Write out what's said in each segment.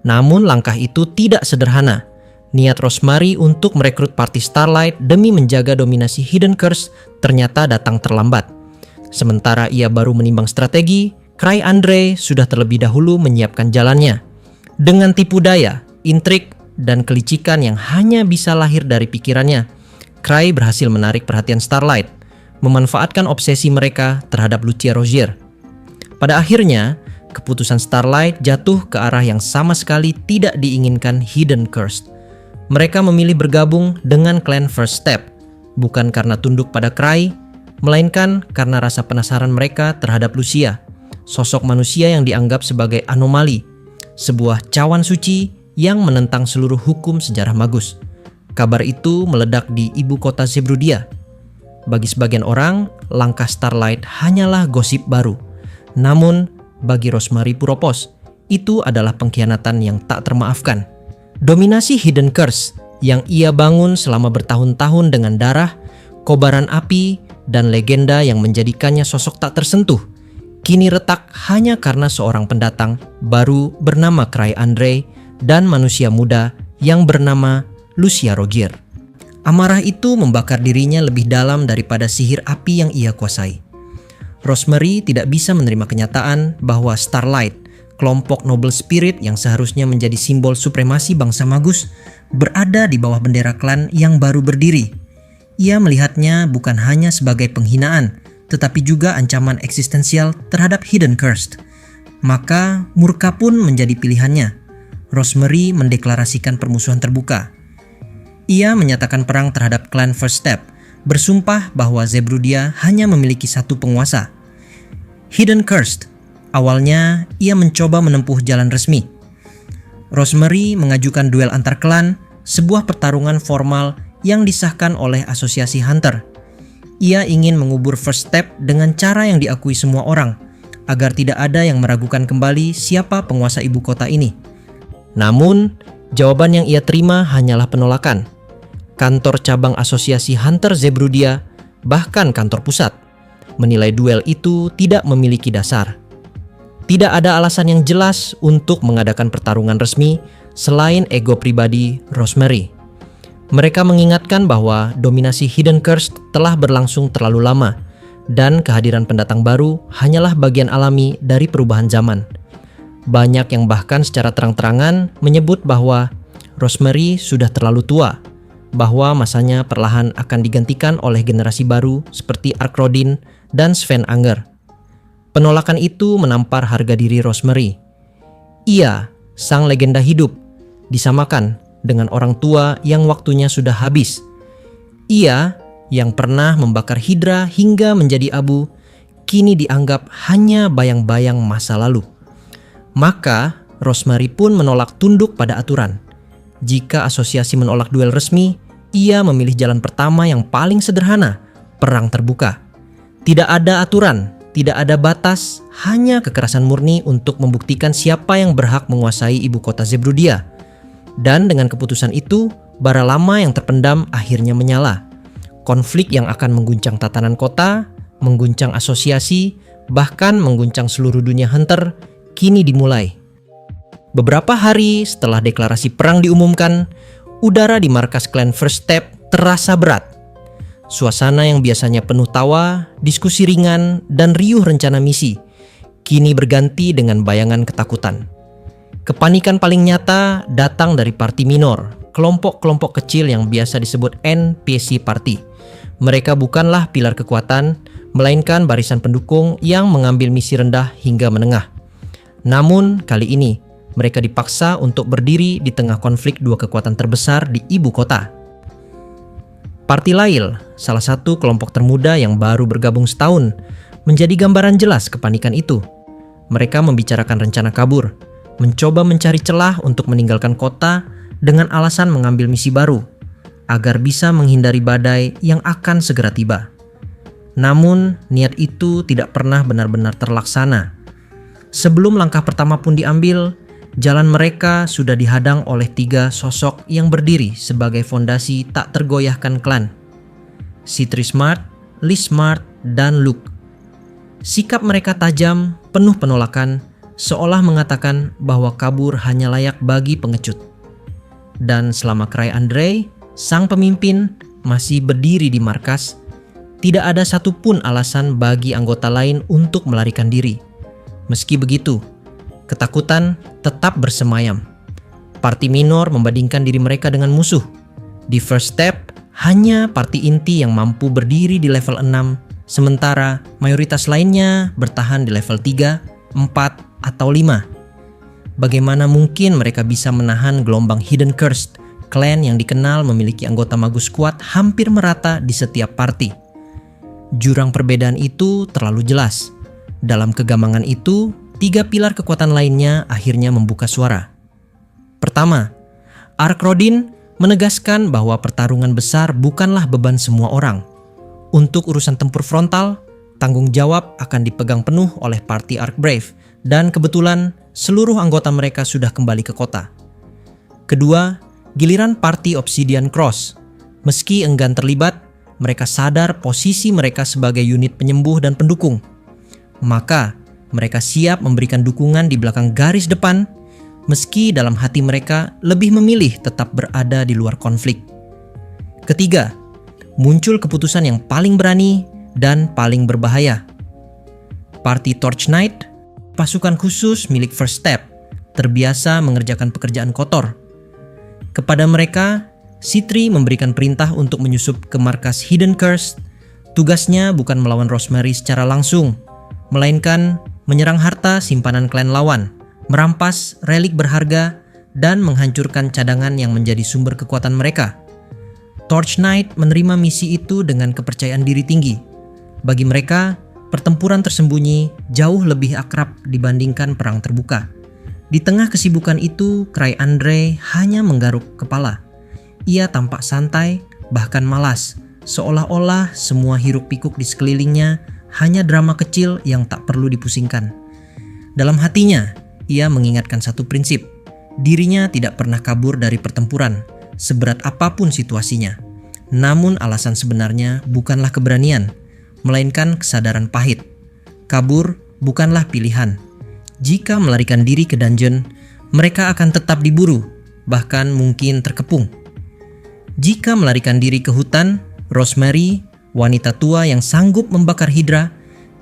Namun langkah itu tidak sederhana. Niat Rosemary untuk merekrut parti Starlight demi menjaga dominasi Hidden Curse ternyata datang terlambat. Sementara ia baru menimbang strategi, Cray Andre sudah terlebih dahulu menyiapkan jalannya. Dengan tipu daya, intrik, dan kelicikan yang hanya bisa lahir dari pikirannya, Cray berhasil menarik perhatian Starlight, memanfaatkan obsesi mereka terhadap Lucia Rogier. Pada akhirnya, keputusan Starlight jatuh ke arah yang sama sekali tidak diinginkan Hidden Curse. Mereka memilih bergabung dengan klan First Step, bukan karena tunduk pada Cray, melainkan karena rasa penasaran mereka terhadap Lucia, sosok manusia yang dianggap sebagai anomali, sebuah cawan suci yang menentang seluruh hukum sejarah magus. Kabar itu meledak di ibu kota Zebruddia. Bagi sebagian orang, langkah Starlight hanyalah gosip baru. Namun, bagi Rosemary Puropos, itu adalah pengkhianatan yang tak termaafkan. Dominasi Hidden Curse yang ia bangun selama bertahun-tahun dengan darah, kobaran api, dan legenda yang menjadikannya sosok tak tersentuh, kini retak hanya karena seorang pendatang baru bernama Cray Andre dan manusia muda yang bernama Lucia Rogier. Amarah itu membakar dirinya lebih dalam daripada sihir api yang ia kuasai. Rosemary tidak bisa menerima kenyataan bahwa Starlight, kelompok noble spirit yang seharusnya menjadi simbol supremasi bangsa magus, berada di bawah bendera klan yang baru berdiri. Ia melihatnya bukan hanya sebagai penghinaan, tetapi juga ancaman eksistensial terhadap Hidden Curse. Maka murka pun menjadi pilihannya. Rosemary mendeklarasikan permusuhan terbuka. Ia menyatakan perang terhadap klan First Step, bersumpah bahwa Zebruddia hanya memiliki satu penguasa, Hidden Curse. Awalnya, ia mencoba menempuh jalan resmi. Rosemary mengajukan duel antar klan, sebuah pertarungan formal yang disahkan oleh Asosiasi Hunter. Ia ingin mengubur First Step dengan cara yang diakui semua orang, agar tidak ada yang meragukan kembali siapa penguasa ibu kota ini. Namun, jawaban yang ia terima hanyalah penolakan. Kantor cabang Asosiasi Hunter Zebruddia, bahkan kantor pusat, menilai duel itu tidak memiliki dasar. Tidak ada alasan yang jelas untuk mengadakan pertarungan resmi selain ego pribadi Rosemary. Mereka mengingatkan bahwa dominasi Hidden Curse telah berlangsung terlalu lama dan kehadiran pendatang baru hanyalah bagian alami dari perubahan zaman. Banyak yang bahkan secara terang-terangan menyebut bahwa Rosemary sudah terlalu tua, bahwa masanya perlahan akan digantikan oleh generasi baru seperti Ark Rodin dan Sven Anger. Penolakan itu menampar harga diri Rosemary. Ia, sang legenda hidup, disamakan dengan orang tua yang waktunya sudah habis. Ia, yang pernah membakar Hydra hingga menjadi abu, kini dianggap hanya bayang-bayang masa lalu. Maka, Rosemary pun menolak tunduk pada aturan. Jika asosiasi menolak duel resmi, ia memilih jalan pertama yang paling sederhana, perang terbuka. Tidak ada aturan, tidak ada batas, hanya kekerasan murni untuk membuktikan siapa yang berhak menguasai ibu kota Zebruddia. Dan dengan keputusan itu, bara lama yang terpendam akhirnya menyala. Konflik yang akan mengguncang tatanan kota, mengguncang asosiasi, bahkan mengguncang seluruh dunia hunter, kini dimulai. Beberapa hari setelah deklarasi perang diumumkan, udara di markas klan First Step terasa berat. Suasana yang biasanya penuh tawa, diskusi ringan, dan riuh rencana misi, kini berganti dengan bayangan ketakutan. Kepanikan paling nyata datang dari parti minor, kelompok-kelompok kecil yang biasa disebut NPC Party. Mereka bukanlah pilar kekuatan, melainkan barisan pendukung yang mengambil misi rendah hingga menengah. Namun, kali ini, mereka dipaksa untuk berdiri di tengah konflik dua kekuatan terbesar di ibu kota. Parti Lail, salah satu kelompok termuda yang baru bergabung setahun, menjadi gambaran jelas kepanikan itu. Mereka membicarakan rencana kabur, mencoba mencari celah untuk meninggalkan kota dengan alasan mengambil misi baru, agar bisa menghindari badai yang akan segera tiba. Namun, niat itu tidak pernah benar-benar terlaksana. Sebelum langkah pertama pun diambil, jalan mereka sudah dihadang oleh tiga sosok yang berdiri sebagai fondasi tak tergoyahkan klan. Citri Smart, Liz Smart, dan Luke. Sikap mereka tajam, penuh penolakan, seolah mengatakan bahwa kabur hanya layak bagi pengecut. Dan selama Cry Andre, sang pemimpin, masih berdiri di markas, tidak ada satupun alasan bagi anggota lain untuk melarikan diri. Meski begitu, ketakutan tetap bersemayam. Parti minor membandingkan diri mereka dengan musuh. Di First Step, hanya parti inti yang mampu berdiri di level 6, sementara mayoritas lainnya bertahan di level 3, 4, atau 5. Bagaimana mungkin mereka bisa menahan gelombang Hidden Curse, klan yang dikenal memiliki anggota magus kuat hampir merata di setiap parti? Jurang perbedaan itu terlalu jelas. Dalam kegamangan itu, 3 pilar kekuatan lainnya akhirnya membuka suara. Pertama, Ark Rodin menegaskan bahwa pertarungan besar bukanlah beban semua orang. Untuk urusan tempur frontal, tanggung jawab akan dipegang penuh oleh parti Ark Brave, dan kebetulan seluruh anggota mereka sudah kembali ke kota. Kedua, giliran parti Obsidian Cross. Meski enggan terlibat, mereka sadar posisi mereka sebagai unit penyembuh dan pendukung. Maka, mereka siap memberikan dukungan di belakang garis depan, meski dalam hati mereka lebih memilih tetap berada di luar konflik. Ketiga, muncul keputusan yang paling berani dan paling berbahaya. Parti Torch Knight, pasukan khusus milik First Step, terbiasa mengerjakan pekerjaan kotor. Kepada mereka, Citri memberikan perintah untuk menyusup ke markas Hidden Curse. Tugasnya bukan melawan Rosemary secara langsung, melainkan menyerang harta simpanan klan lawan, merampas relik berharga, dan menghancurkan cadangan yang menjadi sumber kekuatan mereka. Torch Knight menerima misi itu dengan kepercayaan diri tinggi. Bagi mereka, pertempuran tersembunyi jauh lebih akrab dibandingkan perang terbuka. Di tengah kesibukan itu, Cry Andre hanya menggaruk kepala. Ia tampak santai, bahkan malas, seolah-olah semua hiruk-pikuk di sekelilingnya hanya drama kecil yang tak perlu dipusingkan. Dalam hatinya, ia mengingatkan satu prinsip: dirinya tidak pernah kabur dari pertempuran, seberat apapun situasinya. Namun alasan sebenarnya bukanlah keberanian, melainkan kesadaran pahit. Kabur bukanlah pilihan. Jika melarikan diri ke dungeon, mereka akan tetap diburu, bahkan mungkin terkepung. Jika melarikan diri ke hutan, Rosemary, wanita tua yang sanggup membakar Hydra,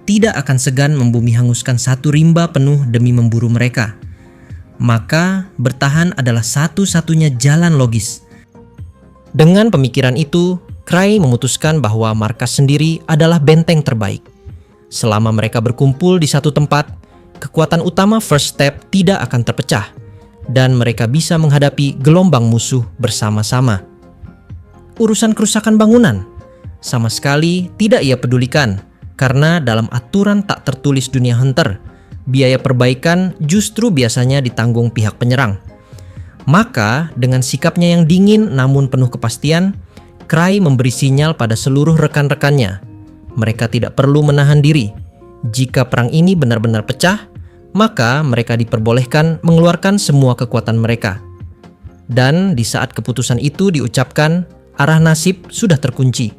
tidak akan segan membumi hanguskan satu rimba penuh demi memburu mereka. Maka bertahan adalah satu-satunya jalan logis. Dengan pemikiran itu, Cry memutuskan bahwa markas sendiri adalah benteng terbaik. Selama mereka berkumpul di satu tempat, kekuatan utama First Step tidak akan terpecah, dan mereka bisa menghadapi gelombang musuh bersama-sama. Urusan kerusakan bangunan sama sekali tidak ia pedulikan, karena dalam aturan tak tertulis dunia Hunter, biaya perbaikan justru biasanya ditanggung pihak penyerang. Maka dengan sikapnya yang dingin namun penuh kepastian, Cry memberi sinyal pada seluruh rekan-rekannya. Mereka tidak perlu menahan diri. Jika perang ini benar-benar pecah, maka mereka diperbolehkan mengeluarkan semua kekuatan mereka. Dan di saat keputusan itu diucapkan, arah nasib sudah terkunci.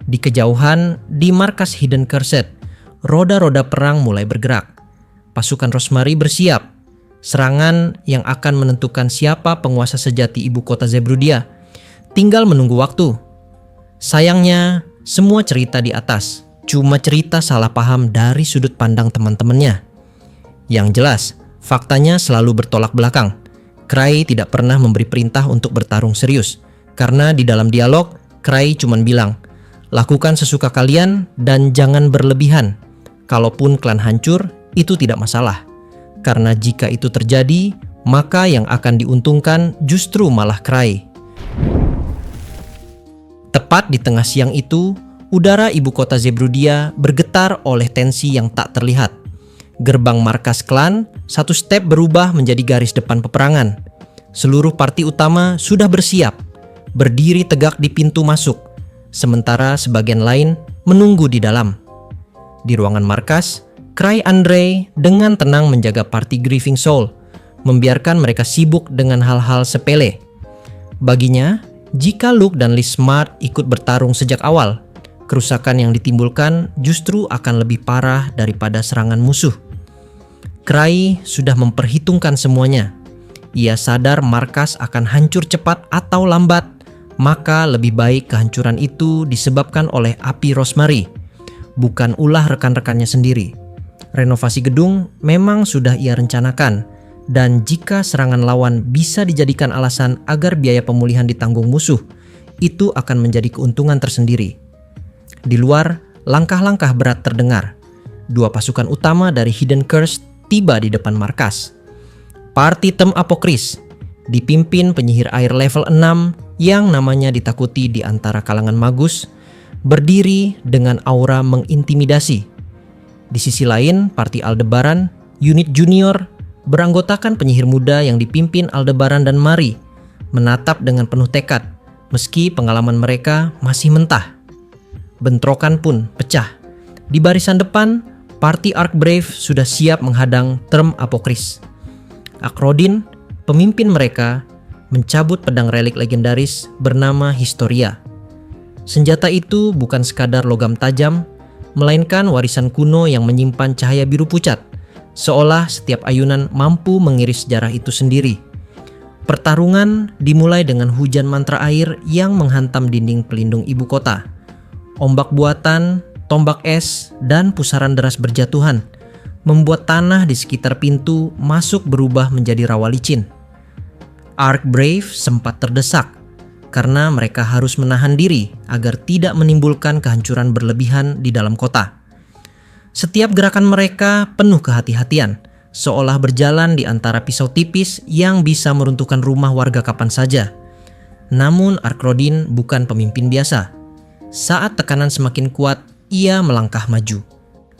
Di kejauhan, di markas Hidden Curse, roda-roda perang mulai bergerak. Pasukan Rosemary bersiap. Serangan yang akan menentukan siapa penguasa sejati ibu kota Zebrudia. Tinggal menunggu waktu. Sayangnya, semua cerita di atas cuma cerita salah paham dari sudut pandang teman-temannya. Yang jelas, faktanya selalu bertolak belakang. Cry tidak pernah memberi perintah untuk bertarung serius. Karena di dalam dialog, Cry cuma bilang, lakukan sesuka kalian dan jangan berlebihan. Kalaupun klan hancur, itu tidak masalah. Karena jika itu terjadi, maka yang akan diuntungkan justru malah Cry. Tepat di tengah siang itu, udara ibu kota Zebrudia bergetar oleh tensi yang tak terlihat. Gerbang markas klan satu step berubah menjadi garis depan peperangan. Seluruh parti utama sudah bersiap, berdiri tegak di pintu masuk, sementara sebagian lain menunggu di dalam. Di ruangan markas, Cry Andre dengan tenang menjaga parti Grieving Soul, membiarkan mereka sibuk dengan hal-hal sepele. Baginya, jika Luke dan Liz Smart ikut bertarung sejak awal, kerusakan yang ditimbulkan justru akan lebih parah daripada serangan musuh. Cry sudah memperhitungkan semuanya. Ia sadar markas akan hancur cepat atau lambat, maka lebih baik kehancuran itu disebabkan oleh api Rosemary, bukan ulah rekan-rekannya sendiri. Renovasi gedung memang sudah ia rencanakan, dan jika serangan lawan bisa dijadikan alasan agar biaya pemulihan ditanggung musuh, itu akan menjadi keuntungan tersendiri. Di luar, langkah-langkah berat terdengar. Dua pasukan utama dari Hidden Curse tiba di depan markas. Parti Tem Apokris dipimpin penyihir air level 6 yang namanya ditakuti di antara kalangan magus, berdiri dengan aura mengintimidasi. Di sisi lain, Parti Aldebaran, unit junior, beranggotakan penyihir muda yang dipimpin Aldebaran dan Mari, menatap dengan penuh tekad, meski pengalaman mereka masih mentah. Bentrokan pun pecah. Di barisan depan, Parti Arkbrave sudah siap menghadang Tem Apokris. Akrodin, pemimpin mereka, mencabut pedang relik legendaris bernama Historia. Senjata itu bukan sekadar logam tajam, melainkan warisan kuno yang menyimpan cahaya biru pucat, seolah setiap ayunan mampu mengiris sejarah itu sendiri. Pertarungan dimulai dengan hujan mantra air yang menghantam dinding pelindung ibu kota. Ombak buatan, tombak es, dan pusaran deras berjatuhan, membuat tanah di sekitar pintu masuk berubah menjadi rawa licin. Arkbrave sempat terdesak karena mereka harus menahan diri agar tidak menimbulkan kehancuran berlebihan di dalam kota. Setiap gerakan mereka penuh kehati-hatian, seolah berjalan di antara pisau tipis yang bisa meruntuhkan rumah warga kapan saja. Namun Arkrodin bukan pemimpin biasa. Saat tekanan semakin kuat, ia melangkah maju.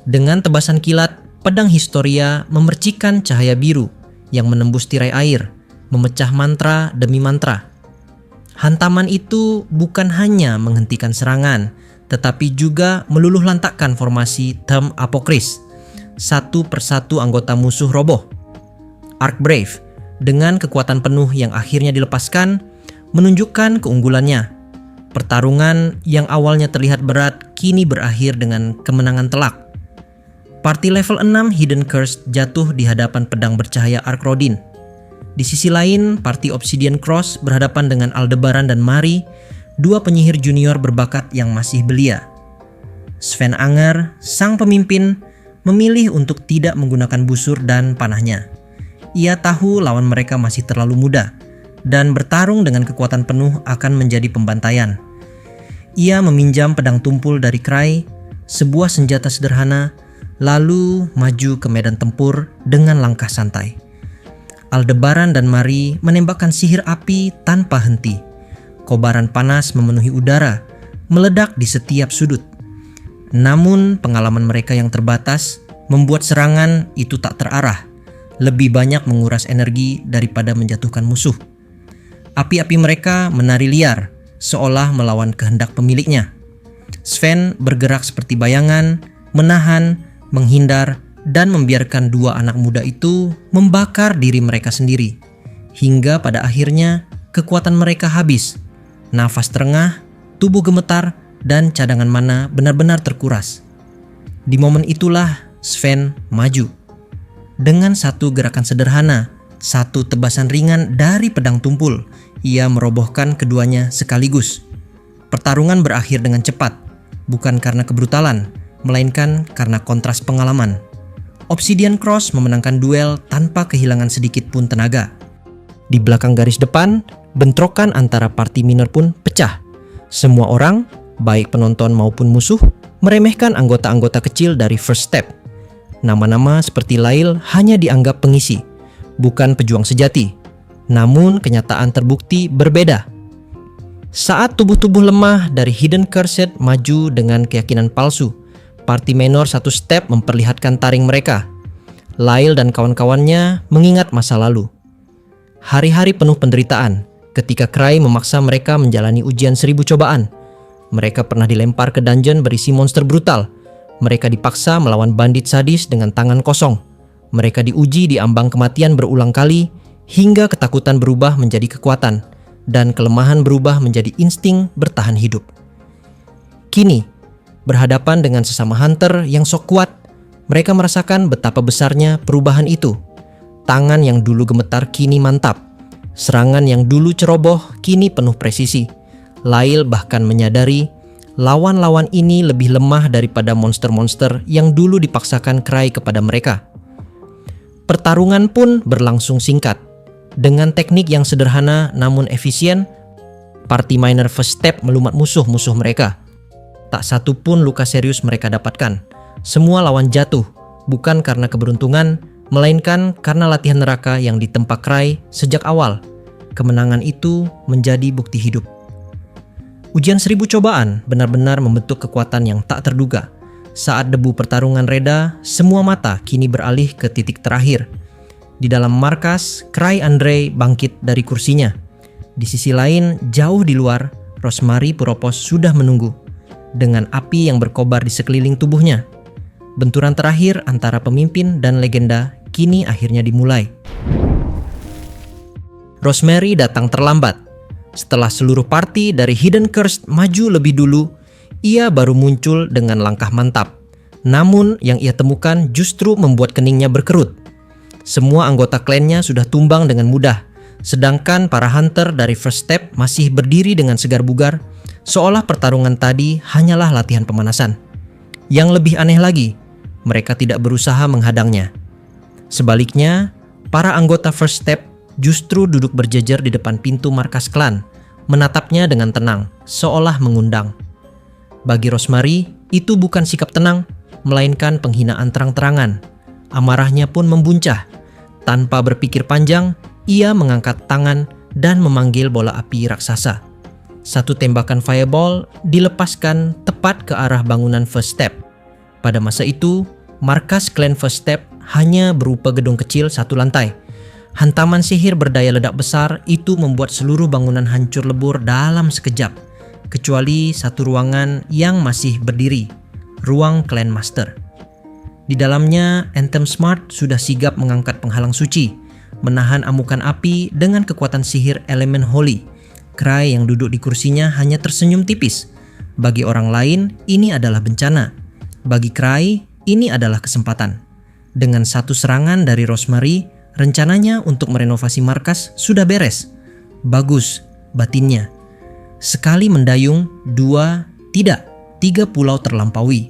Dengan tebasan kilat, pedang Historia memercikan cahaya biru yang menembus tirai air, memecah mantra demi mantra. Hantaman itu bukan hanya menghentikan serangan, tetapi juga meluluh lantakkan formasi Tem Apokris. Satu persatu anggota musuh roboh. Arkbrave, dengan kekuatan penuh yang akhirnya dilepaskan, menunjukkan keunggulannya. Pertarungan yang awalnya terlihat berat, kini berakhir dengan kemenangan telak. Parti level 6 Hidden Curse jatuh di hadapan pedang bercahaya Arkrodin. Di sisi lain, Parti Obsidian Cross berhadapan dengan Aldebaran dan Mari, dua penyihir junior berbakat yang masih belia. Sven Anger, sang pemimpin, memilih untuk tidak menggunakan busur dan panahnya. Ia tahu lawan mereka masih terlalu muda, dan bertarung dengan kekuatan penuh akan menjadi pembantaian. Ia meminjam pedang tumpul dari Cry, sebuah senjata sederhana, lalu maju ke medan tempur dengan langkah santai. Aldebaran dan Mari menembakkan sihir api tanpa henti. Kobaran panas memenuhi udara, meledak di setiap sudut. Namun pengalaman mereka yang terbatas membuat serangan itu tak terarah, lebih banyak menguras energi daripada menjatuhkan musuh. Api-api mereka menari liar, seolah melawan kehendak pemiliknya. Sven bergerak seperti bayangan, menahan, menghindar, dan membiarkan dua anak muda itu membakar diri mereka sendiri. Hingga pada akhirnya kekuatan mereka habis. Nafas terengah, tubuh gemetar, dan cadangan mana benar-benar terkuras. Di momen itulah Sven maju. Dengan satu gerakan sederhana, satu tebasan ringan dari pedang tumpul, ia merobohkan keduanya sekaligus. Pertarungan berakhir dengan cepat, bukan karena kebrutalan, melainkan karena kontras pengalaman. Obsidian Cross memenangkan duel tanpa kehilangan sedikit pun tenaga. Di belakang garis depan, bentrokan antara parti minor pun pecah. Semua orang, baik penonton maupun musuh, meremehkan anggota-anggota kecil dari First Step. Nama-nama seperti Lail hanya dianggap pengisi, bukan pejuang sejati. Namun kenyataan terbukti berbeda. Saat tubuh-tubuh lemah dari Hidden Cursed maju dengan keyakinan palsu, Parti Menor satu step memperlihatkan taring mereka. Lail dan kawan-kawannya mengingat masa lalu. Hari-hari penuh penderitaan ketika Cry memaksa mereka menjalani ujian 1000 cobaan. Mereka pernah dilempar ke dungeon berisi monster brutal. Mereka dipaksa melawan bandit sadis dengan tangan kosong. Mereka diuji di ambang kematian berulang kali, hingga ketakutan berubah menjadi kekuatan, dan kelemahan berubah menjadi insting bertahan hidup. Kini, berhadapan dengan sesama hunter yang sok kuat, Mereka merasakan betapa besarnya perubahan itu. Tangan yang dulu gemetar kini mantap. Serangan yang dulu ceroboh kini penuh presisi. Lyle bahkan menyadari lawan-lawan ini lebih lemah daripada monster-monster yang dulu dipaksakan Cry kepada mereka. Pertarungan pun berlangsung singkat. Dengan teknik yang sederhana namun efisien, Party Miner First Step melumat musuh-musuh mereka. Tak satu pun luka serius mereka dapatkan. Semua lawan jatuh, bukan karena keberuntungan, melainkan karena latihan neraka yang ditempa Cry sejak awal. Kemenangan itu menjadi bukti hidup. Ujian 1000 cobaan benar-benar membentuk kekuatan yang tak terduga. Saat debu pertarungan reda, semua mata kini beralih ke titik terakhir. Di dalam markas, Cry Andre bangkit dari kursinya. Di sisi lain, jauh di luar, Rosemary Puropos sudah menunggu, dengan api yang berkobar di sekeliling tubuhnya. Benturan terakhir antara pemimpin dan legenda kini akhirnya dimulai. Rosemary datang terlambat. Setelah seluruh party dari Hidden Curse maju lebih dulu, ia baru muncul dengan langkah mantap. Namun yang ia temukan justru membuat keningnya berkerut. Semua anggota klannya sudah tumbang dengan mudah, sedangkan para hunter dari First Step masih berdiri dengan segar bugar, seolah pertarungan tadi hanyalah latihan pemanasan. Yang lebih aneh lagi, mereka tidak berusaha menghadangnya. Sebaliknya, para anggota First Step justru duduk berjejer di depan pintu markas klan, menatapnya dengan tenang, seolah mengundang. Bagi Rosemary, itu bukan sikap tenang, melainkan penghinaan terang-terangan. Amarahnya pun membuncah. Tanpa berpikir panjang, ia mengangkat tangan dan memanggil bola api raksasa. Satu tembakan fireball dilepaskan tepat ke arah bangunan First Step. Pada masa itu, markas klan First Step hanya berupa gedung kecil satu lantai. Hantaman sihir berdaya ledak besar itu membuat seluruh bangunan hancur lebur dalam sekejap, kecuali satu ruangan yang masih berdiri, ruang Clan Master. Di dalamnya, Anthem Smart sudah sigap mengangkat penghalang suci, menahan amukan api dengan kekuatan sihir elemen holy. Cry yang duduk di kursinya hanya tersenyum tipis. Bagi orang lain, ini adalah bencana. Bagi Cry, ini adalah kesempatan. Dengan satu serangan dari Rosemary, rencananya untuk merenovasi markas sudah beres. Bagus, batinnya. Sekali mendayung, 2, tidak, 3 pulau terlampaui.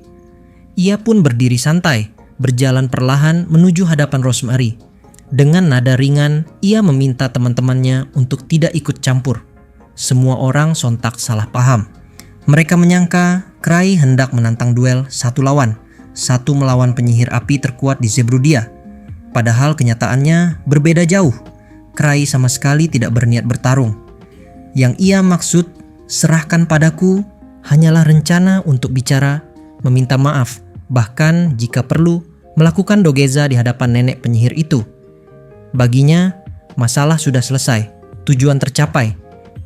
Ia pun berdiri santai, berjalan perlahan menuju hadapan Rosemary. Dengan nada ringan, ia meminta teman-temannya untuk tidak ikut campur. Semua orang sontak salah paham. Mereka menyangka Cry hendak menantang duel 1 lawan 1 melawan penyihir api terkuat di Zebrudia. Padahal kenyataannya berbeda jauh. Cry sama sekali tidak berniat bertarung. Yang ia maksud, serahkan padaku, hanyalah rencana untuk bicara, meminta maaf, bahkan jika perlu, melakukan dogeza di hadapan nenek penyihir itu. Baginya, masalah sudah selesai, tujuan tercapai,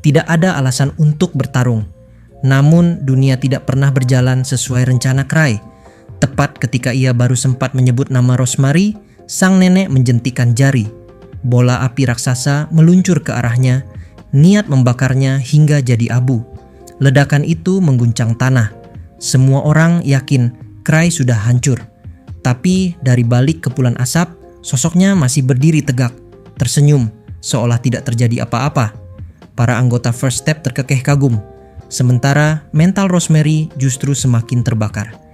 tidak ada alasan untuk bertarung. Namun, dunia tidak pernah berjalan sesuai rencana Cry. Tepat ketika ia baru sempat menyebut nama Rosemary, sang nenek menjentikan jari. Bola api raksasa meluncur ke arahnya, niat membakarnya hingga jadi abu. Ledakan itu mengguncang tanah. Semua orang yakin Cry sudah hancur. Tapi dari balik kepulan asap, sosoknya masih berdiri tegak, tersenyum, seolah tidak terjadi apa-apa. Para anggota First Step terkekeh kagum. Sementara mental Rosemary justru semakin terbakar.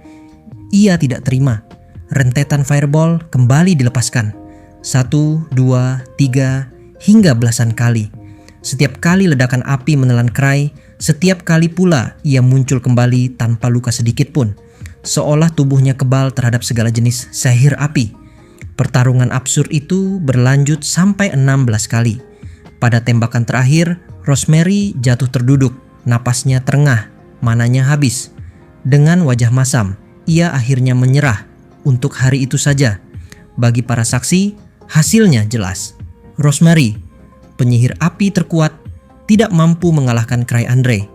Ia tidak terima. Rentetan fireball kembali dilepaskan. 1, 2, 3, hingga belasan kali. Setiap kali ledakan api menelan Cry, setiap kali pula ia muncul kembali tanpa luka sedikit pun. Seolah tubuhnya kebal terhadap segala jenis sihir api. Pertarungan absurd itu berlanjut sampai 16 kali. Pada tembakan terakhir, Rosemary jatuh terduduk, napasnya terengah, mananya habis. Dengan wajah masam, ia akhirnya menyerah untuk hari itu saja. Bagi para saksi, hasilnya jelas. Rosemary, penyihir api terkuat, tidak mampu mengalahkan Cry Andre.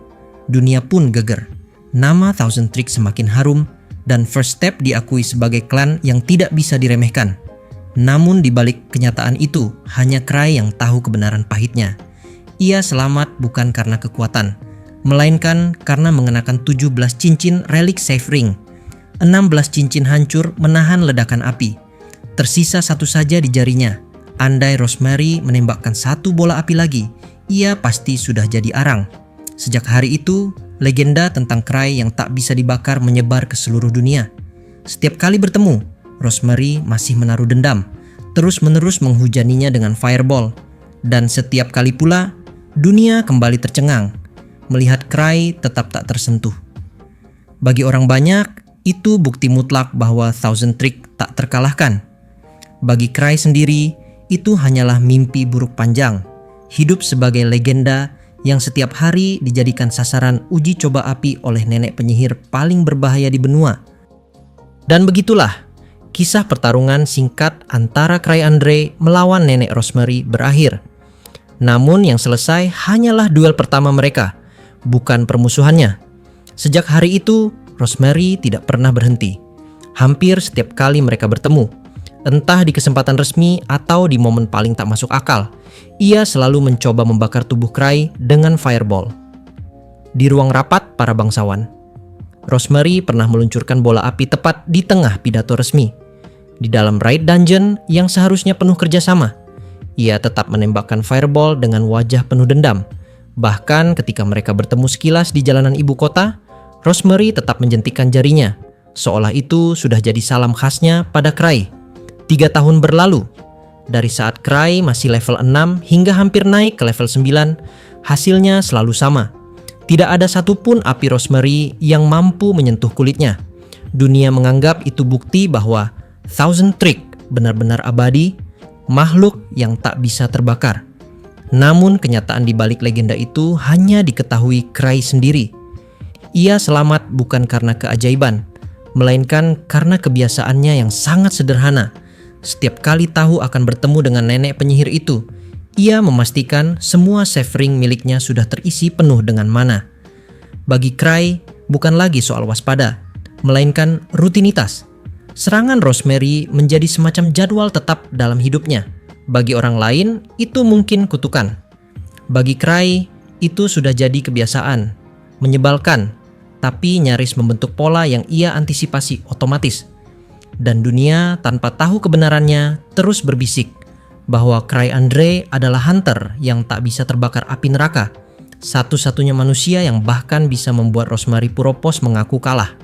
Dunia pun geger. Nama Thousand Tricks semakin harum, dan First Step diakui sebagai klan yang tidak bisa diremehkan. Namun di balik kenyataan itu, hanya Cry yang tahu kebenaran pahitnya. Ia selamat bukan karena kekuatan, melainkan karena mengenakan 17 cincin relik Safe Ring. 16 cincin hancur menahan ledakan api. Tersisa satu saja di jarinya. Andai Rosemary menembakkan satu bola api lagi, ia pasti sudah jadi arang. Sejak hari itu, legenda tentang Cry yang tak bisa dibakar menyebar ke seluruh dunia. Setiap kali bertemu, Rosemary masih menaruh dendam, terus-menerus menghujaninya dengan fireball. Dan setiap kali pula, dunia kembali tercengang, melihat Cry tetap tak tersentuh. Bagi orang banyak, itu bukti mutlak bahwa Thousand Trick tak terkalahkan. Bagi Cry sendiri, itu hanyalah mimpi buruk panjang, hidup sebagai legenda yang setiap hari dijadikan sasaran uji coba api oleh nenek penyihir paling berbahaya di benua. Dan begitulah, kisah pertarungan singkat antara Cry Andre melawan nenek Rosemary berakhir. Namun yang selesai hanyalah duel pertama mereka, bukan permusuhannya. Sejak hari itu, Rosemary tidak pernah berhenti. Hampir setiap kali mereka bertemu, entah di kesempatan resmi atau di momen paling tak masuk akal, ia selalu mencoba membakar tubuh Cry dengan fireball. Di ruang rapat para bangsawan, Rosemary pernah meluncurkan bola api tepat di tengah pidato resmi. Di dalam raid dungeon yang seharusnya penuh kerjasama, ia tetap menembakkan fireball dengan wajah penuh dendam. Bahkan ketika mereka bertemu sekilas di jalanan ibu kota, Rosemary tetap menjentikan jarinya, seolah itu sudah jadi salam khasnya pada Cry. 3 tahun berlalu, dari saat Cry masih level 6 hingga hampir naik ke level 9, hasilnya selalu sama. Tidak ada satupun api Rosemary yang mampu menyentuh kulitnya. Dunia menganggap itu bukti bahwa Thousand Trick benar-benar abadi, makhluk yang tak bisa terbakar. Namun kenyataan di balik legenda itu hanya diketahui Cry sendiri. Ia selamat bukan karena keajaiban, melainkan karena kebiasaannya yang sangat sederhana. Setiap kali tahu akan bertemu dengan nenek penyihir itu, ia memastikan semua save ring miliknya sudah terisi penuh dengan mana. Bagi Cry, bukan lagi soal waspada, melainkan rutinitas. Serangan Rosemary menjadi semacam jadwal tetap dalam hidupnya. Bagi orang lain, itu mungkin kutukan. Bagi Cry, itu sudah jadi kebiasaan, menyebalkan, tapi nyaris membentuk pola yang ia antisipasi otomatis. Dan dunia tanpa tahu kebenarannya terus berbisik bahwa Cry Andre adalah hunter yang tak bisa terbakar api neraka, satu-satunya manusia yang bahkan bisa membuat Rosemary Puropos mengaku kalah.